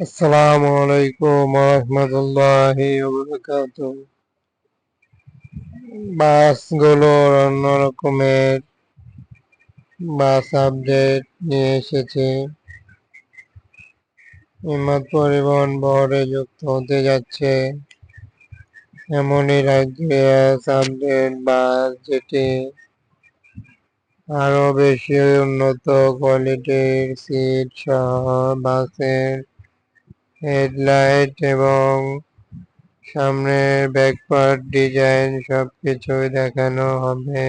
আসসালামু আলাইকুম রহমতুল্লাহি বাসগুলোর অন্য রকমের বাস আপডেট নিয়ে এসেছে। ইমাদ পরিবহন বোর্ডে যুক্ত হতে যাচ্ছে এমনই রাইডস আপডেট বাস, যেটি আরো বেশি উন্নত কোয়ালিটির সিট সহ বাসের হেডলাইট এবং সামনের ব্যাকপার্ট ডিজাইন সবকিছুই দেখানো হবে।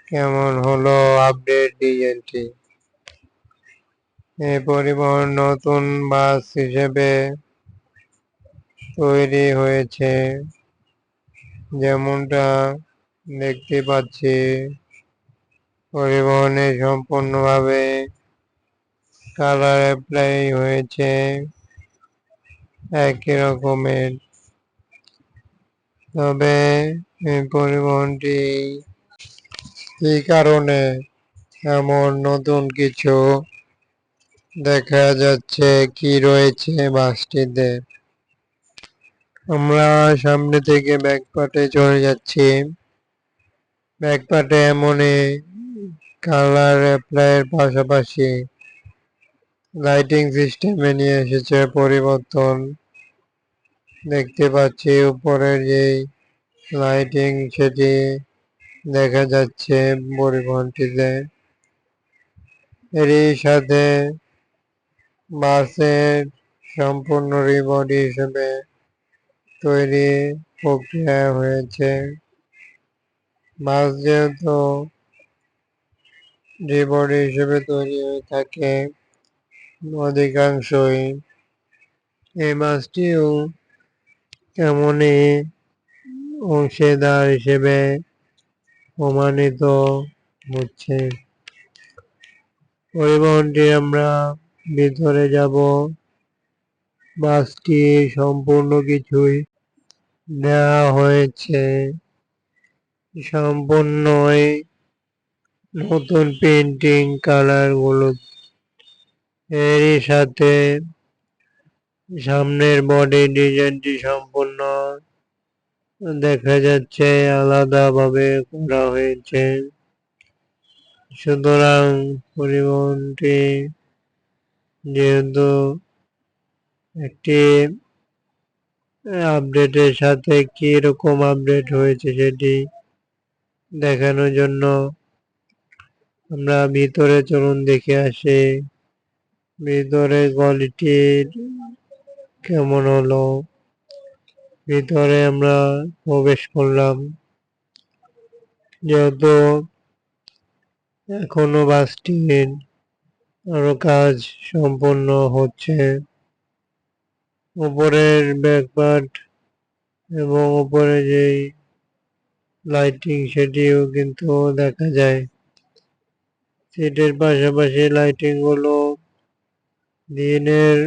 কেমন হলো আপডেট ডিজাইনটি? এই পরিবহন নতুন বাস হিসেবে তৈরি হয়েছে, যেমনটা দেখতে পাচ্ছি। পরিবহনে সম্পূর্ণভাবে কালার অ্যাপ্লাই হয়েছে একই রকমের। তবে এই পরিবহনটি এই কারণে এমন নতুন কিছু দেখা যাচ্ছে কি রয়েছে বাসটিতে। আমরা সামনে থেকে ব্যাকপার্টে চলে যাচ্ছি। ব্যাকপার্টে এমনই কালার অ্যাপ্লাইয়ের পাশাপাশি লাইটিং সিস্টেমে নিয়ে এসেছে পরিবর্তন। দেখতে পাচ্ছি উপরের যেই লাইটিং, সেটি দেখা যাচ্ছে পরিবহনটিতে। এরই সাথে বাসের সম্পূর্ণ রিবডি হিসেবে তৈরি প্রক্রিয়া হয়েছে। বাস যেহেতু রিবডি হিসেবে তৈরি হয়ে থাকে অধিকাংশই, এই বাসটিও এমনই অংশীদার হিসেবে প্রমাণিত হচ্ছে। পরিবহনটি আমরা ভিতরে যাব। বাসটি সম্পূর্ণ কিছুই দেওয়া হয়েছে, সম্পূর্ণই নতুন পেন্টিং কালার গুলো। এরই সাথে সামনের বডি ডিজাইনটি সম্পূর্ণ দেখা যাচ্ছে আলাদাভাবে করা হয়েছে। সুতরাং পরিবহনটি যেহেতু একটি আপডেটের সাথে কি রকম আপডেট হয়েছে সেটি দেখানোর জন্য আমরা ভিতরে চলুন দেখে আসি ভিতরে কোয়ালিটির কেমন হলো। ভিতরে আমরা প্রবেশ করলাম। যেহেতু এখনো বাসটির আরো কাজ সম্পন্ন হচ্ছে, উপরের ব্যাকপার্ট এবং উপরে যেই লাইটিং সেটিও কিন্তু দেখা যায়। সিটের পাশাপাশি লাইটিং গুলো দিনের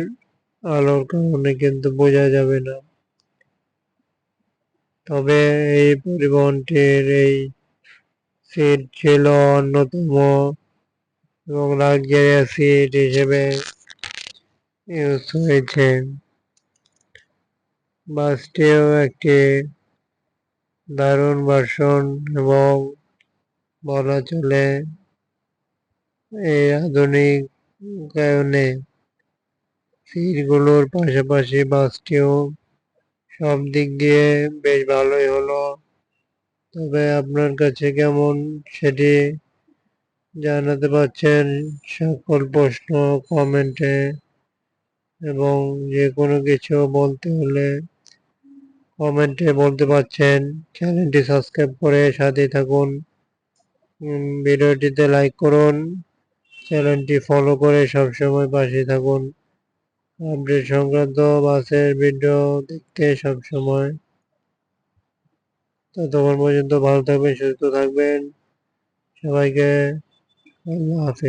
আলোর কারণে কিন্তু বোঝা যাবে না। তবে এই পরিবহনটির এই সিট ছিল অন্যতম এবং লাক্সারিয়াস সিট হিসেবে ইউজ হয়েছে। বাসটিও একটি দারুণ ভার্সন এবং বলা চলে এই আধুনিকায়নে সিটগুলোর পাশাপাশি বাসটিও সব দিক দিয়ে বেশ ভালোই হলো। তবে আপনার কাছে কেমন সেটি জানাতে পারছেন সকল প্রশ্ন কমেন্টে, এবং যে কোনো কিছু বলতে হলে কমেন্টে বলতে পারছেন। চ্যানেলটি সাবস্ক্রাইব করে সাথে থাকুন। ভিডিওটিতে লাইক করুন, চ্যানেলটি ফলো করে সবসময় পাশে থাকুন আপডেট সংক্রান্ত বাসের ভিডিও দেখতে সবসময়। ততক্ষণ পর্যন্ত ভালো থাকবেন, সুস্থ থাকবেন। সবাইকে আল্লাহ হাফেজ।